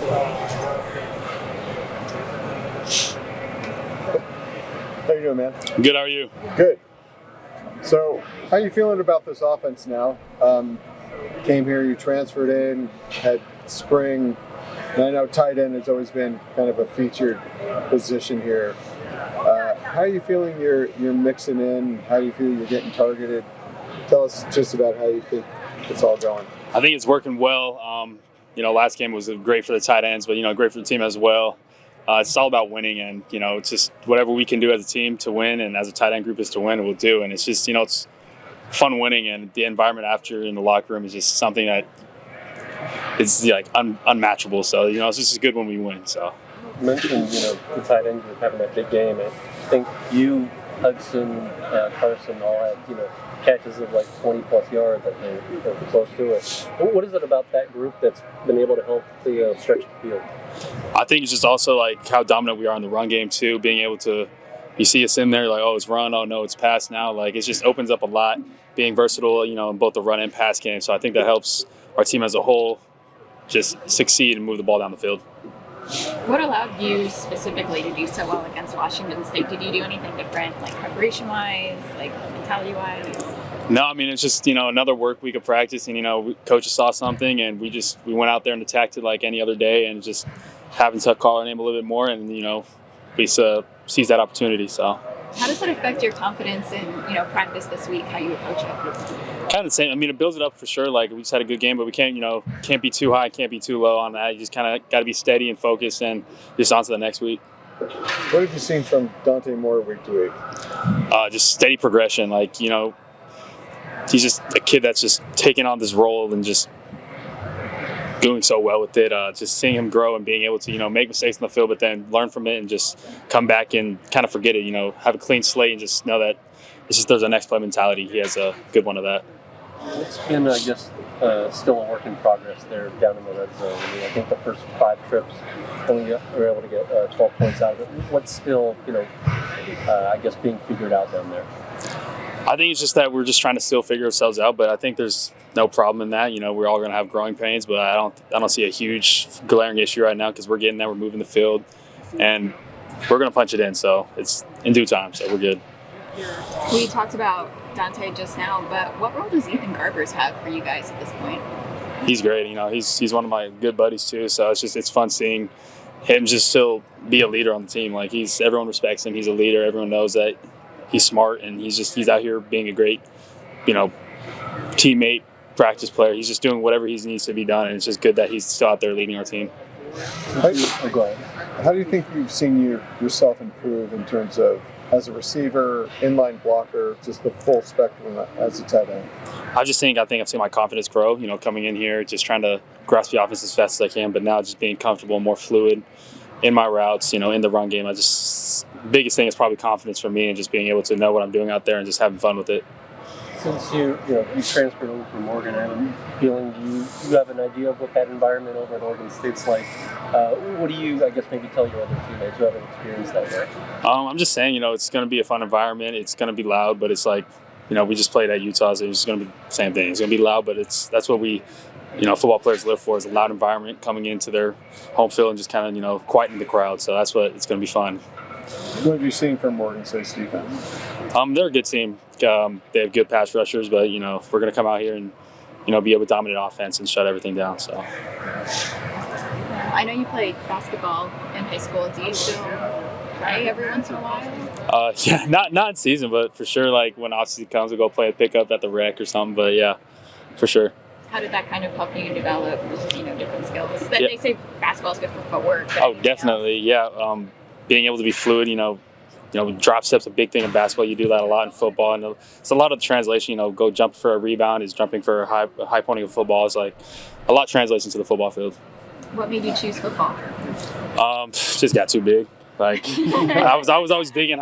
How you doing, man? Good, how are you? Good. So, how you feeling about this offense now? Came here, you transferred in, had spring, and I know tight end has always been kind of a featured position here. How are you feeling you're mixing in? How do you feel you're getting targeted? Tell us just about how you think it's all going. I think it's working well. Last game was great for the tight ends, but, great for the team as well. It's all about winning, and, it's just whatever we can do as a team to win, and as a tight end group is to win, we'll do. And it's just, it's fun winning, and the environment after in the locker room is just something that is like unmatchable. So, it's just good when we win. So. You mentioned, the tight end group having that big game. I think you, Hudson, Carson all had, catches of like 20-plus yards, I think, or close to it. What is it about that group that's been able to help the stretch the field? I think it's just also like how dominant we are in the run game too. Being able to, you see us in there like, oh, it's run, oh no, it's pass now. Like it just opens up a lot. Being versatile, in both the run and pass game. So I think that helps our team as a whole just succeed and move the ball down the field. What allowed you specifically to do so well against Washington State? Did you do anything different, like preparation-wise, like mentality-wise? No, it's just, another work week of practice, and, coaches saw something, and we went out there and attacked it like any other day, and just having to call our name a little bit more, and, we seized that opportunity, so. How does that affect your confidence in, practice this week, how you approach it? Kind of the same. It builds it up for sure. Like, we just had a good game, but we can't be too high, can't be too low on that. You just kind of got to be steady and focused and just on to the next week. What have you seen from Dante Moore week to week? Just steady progression. Like, he's just a kid that's just taking on this role and just doing so well with it. Just seeing him grow and being able to, make mistakes in the field, but then learn from it and just come back and kind of forget it, have a clean slate and just know that it's just there's a next play mentality. He has a good one of that. It's been, I guess, still a work in progress there down in the red zone. I think the first 5 trips, only were able to get 12 points out of it. What's still, I guess, being figured out down there? I think it's just that we're just trying to still figure ourselves out, but I think there's no problem in that. We're all going to have growing pains, but I don't see a huge glaring issue right now because we're getting there, we're moving the field, and we're going to punch it in. So it's in due time, so we're good. We talked about Dante just now, but what role does Ethan Garbers have for you guys at this point? He's great. He's one of my good buddies too. So it's fun seeing him just still be a leader on the team. Like everyone respects him. He's a leader. Everyone knows that he's smart, and he's out here being a great, teammate, practice player. He's just doing whatever he needs to be done, and it's just good that he's still out there leading our team. How do you think you've seen yourself improve in terms of as a receiver, inline blocker, just the full spectrum as a tight end? I think I've seen my confidence grow, coming in here, just trying to grasp the offense as fast as I can, but now just being comfortable, more fluid in my routes, in the run game. Biggest thing is probably confidence for me and just being able to know what I'm doing out there and just having fun with it. Since you transferred over from Oregon, I'm feeling you have an idea of what that environment over at Oregon State's like. What do you, I guess, maybe tell your other teammates who haven't experienced that yet? I'm just saying, it's going to be a fun environment. It's going to be loud, but it's like, we just played at Utah, so it's going to be the same thing. It's going to be loud, but that's what we, football players live for, is a loud environment coming into their home field and just kind of quieting the crowd. So that's what it's going to be fun. What have you seen from Oregon State's defense? They're a good team. They have good pass rushers, but we're going to come out here and be able to dominate offense and shut everything down. So I know you played basketball in high school. Do you still play every once in a while? Yeah, not in season, but for sure. Like when off season comes, we'll go play a pickup at the rec or something. But yeah, for sure. How did that kind of help you develop, different skills? They say basketball is good for footwork. Oh, definitely. Yeah. Being able to be fluid, drop step's a big thing in basketball. You do that a lot in football, and it's a lot of the translation. Go jump for a rebound is jumping for a high pointing of football. It's like a lot translates into the football field. What made you choose football? Just got too big. Like I was always big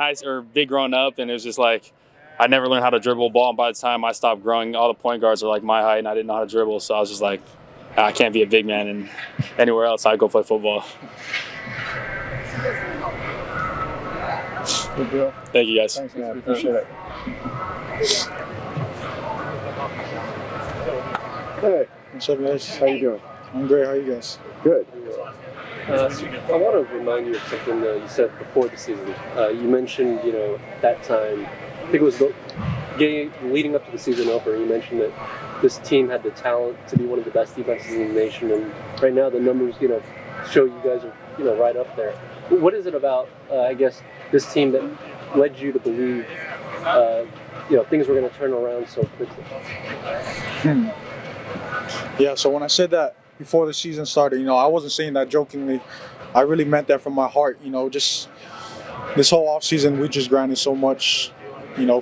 big growing up, and it was just like I never learned how to dribble a ball. And by the time I stopped growing, all the point guards are like my height, and I didn't know how to dribble. So I was just like, I can't be a big man, and anywhere else I'd go play football. Good deal. Thank you, guys. Thanks, man. Appreciate it. Hey. What's up, guys? How you doing? I'm great. How are you guys? Good. I want to remind you of something that you said before the season. You mentioned, that time, I think it was leading up to the season opener, you mentioned that this team had the talent to be one of the best defenses in the nation, and right now the numbers, show you guys are, right up there. What is it about, this team that led you to believe, things were going to turn around so quickly? Yeah, so when I said that before the season started, I wasn't saying that jokingly. I really meant that from my heart. Just this whole off season, we just grinded so much,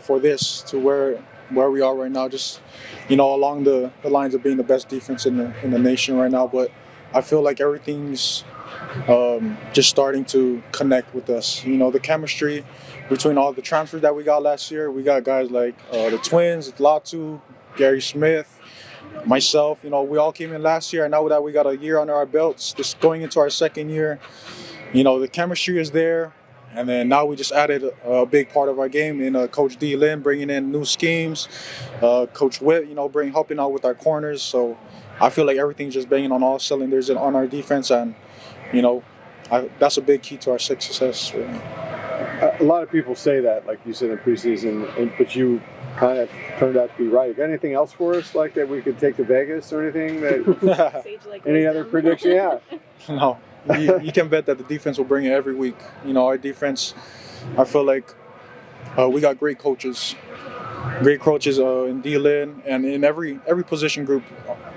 for this to where we are right now. Just along the lines of being the best defense in the nation right now. But I feel like everything's just starting to connect with us. The chemistry between all the transfers that we got last year. We got guys like the Twins, Latu, Gary Smith, myself. We all came in last year, and now that we got a year under our belts, just going into our second year, the chemistry is there. And then now we just added a big part of our game in Coach D. Lin, bringing in new schemes. Coach Witt, helping out with our corners. So I feel like everything's just banging on all cylinders and on our defense, and that's a big key to our success right now. A lot of people say that, like you said in preseason, but you kind of turned out to be right. Got anything else for us, like that we could take to Vegas or anything? Sage-like Any wisdom. other prediction? Yeah. No, you can bet that the defense will bring it every week. Our defense, I feel like we got great coaches in D-Lin, and in every position group,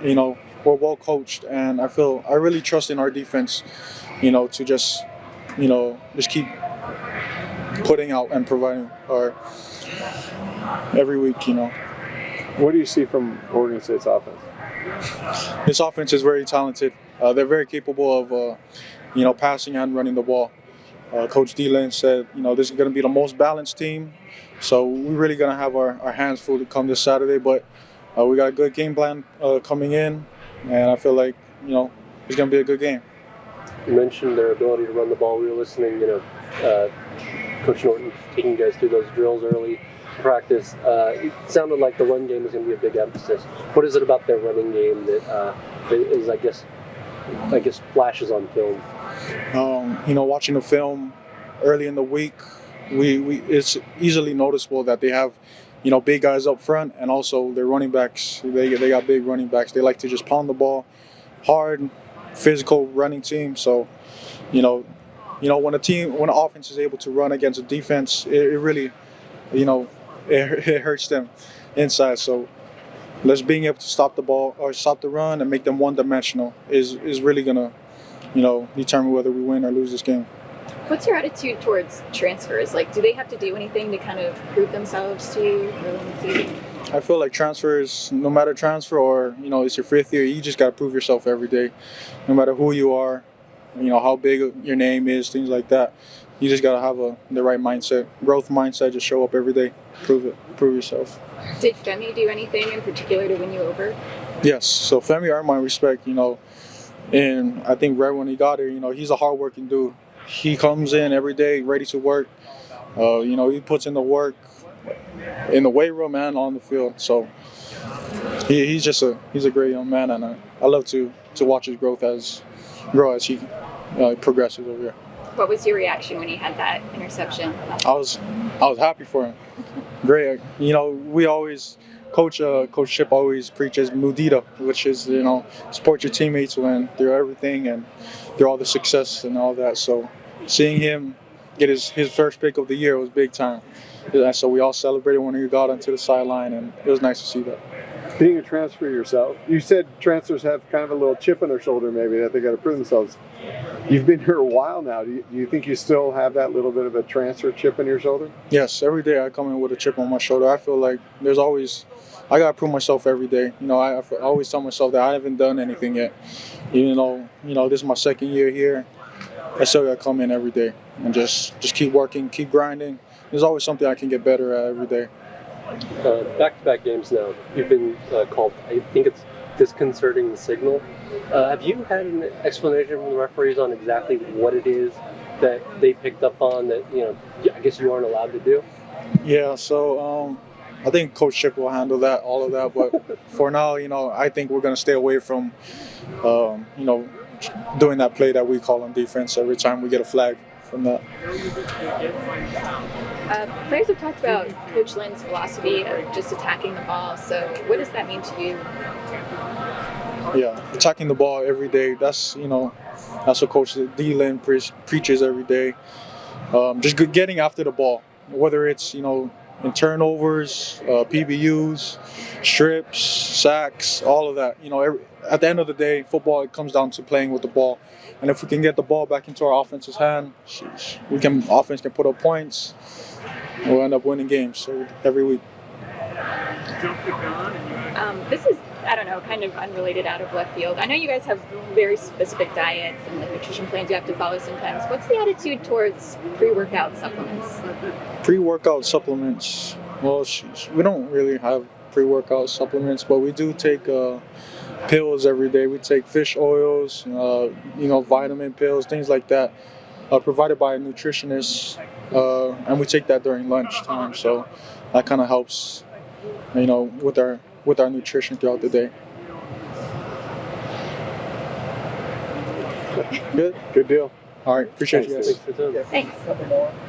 we're well coached, and I really trust in our defense, to just keep putting out and providing every week. What do you see from Oregon State's offense? This offense is very talented. They're very capable of, passing and running the ball. Coach D-Lin said, this is going to be the most balanced team. So we're really going to have our hands full to come this Saturday. But we got a good game plan coming in, and I feel like, it's going to be a good game. You mentioned their ability to run the ball. We were listening, Coach Norton taking you guys through those drills early practice. It sounded like the run game is going to be a big emphasis. What is it about their running game that is, I guess, flashes on film? Watching the film early in the week, it's easily noticeable that they have, big guys up front, and also their running backs. They got big running backs. They like to just pound the ball hard, physical running team. So, when an offense is able to run against a defense, it really, it hurts them inside. So let's being able to stop the ball or stop the run and make them one-dimensional is really gonna, determine whether we win or lose this game. What's your attitude towards transfers? Like, do they have to do anything to kind of prove themselves to you early in the season? I feel like transfers, no matter transfer or, it's your fifth year, you just got to prove yourself every day. No matter who you are, how big your name is, things like that. You just got to have the right mindset, growth mindset, just show up every day, prove yourself. Did Femi do anything in particular to win you over? Yes, so Femi earned my respect, and I think right when he got here, he's a hardworking dude. He comes in every day ready to work. He puts in the work in the weight room and on the field. So he's a great young man, and I love to watch his grow as he progresses over here. What was your reaction when he had that interception? I was happy for him. Great. We always Coach Chip always preaches mudita, which is support your teammates when through everything and through all the success and all that. So seeing him get his first pick of the year was big time. So we all celebrated when he got onto the sideline, and it was nice to see that. Being a transfer yourself, you said transfers have kind of a little chip on their shoulder, maybe, that they got to prove themselves. You've been here a while now. Do you think you still have that little bit of a transfer chip on your shoulder? Yes, every day I come in with a chip on my shoulder. I feel like I got to prove myself every day. I always tell myself that I haven't done anything yet. Even though, this is my second year here, I still got to come in every day and just keep working, keep grinding. There's always something I can get better at every day. Back-to-back games now, you've been called, I think it's disconcerting the signal. Have you had an explanation from the referees on exactly what it is that they picked up on that, I guess you aren't allowed to do? Yeah, so I think Coach Chip will handle all of that. But for now, I think we're going to stay away from, doing that play that we call on defense every time we get a flag from that. Players have talked about Coach Lynn's philosophy of just attacking the ball. So what does that mean to you? Yeah, attacking the ball every day. That's that's what Coach D. Lynn preaches every day. Just getting after the ball, whether it's in turnovers, PBUs, strips, sacks, all of that. At the end of the day, football, it comes down to playing with the ball, and if we can get the ball back into our offense's hand, offense can put up points. We'll end up winning games every week. This is, I don't know, kind of unrelated, out of left field. I know you guys have very specific diets and nutrition plans you have to follow sometimes. What's the attitude towards pre-workout supplements? Pre-workout supplements. Well, we don't really have pre-workout supplements, but we do take pills every day. We take fish oils, vitamin pills, things like that, provided by a nutritionist, and we take that during lunchtime. So that kind of helps, with our nutrition throughout the day. Good deal. All right, appreciate you guys. Thanks for the time. Thanks.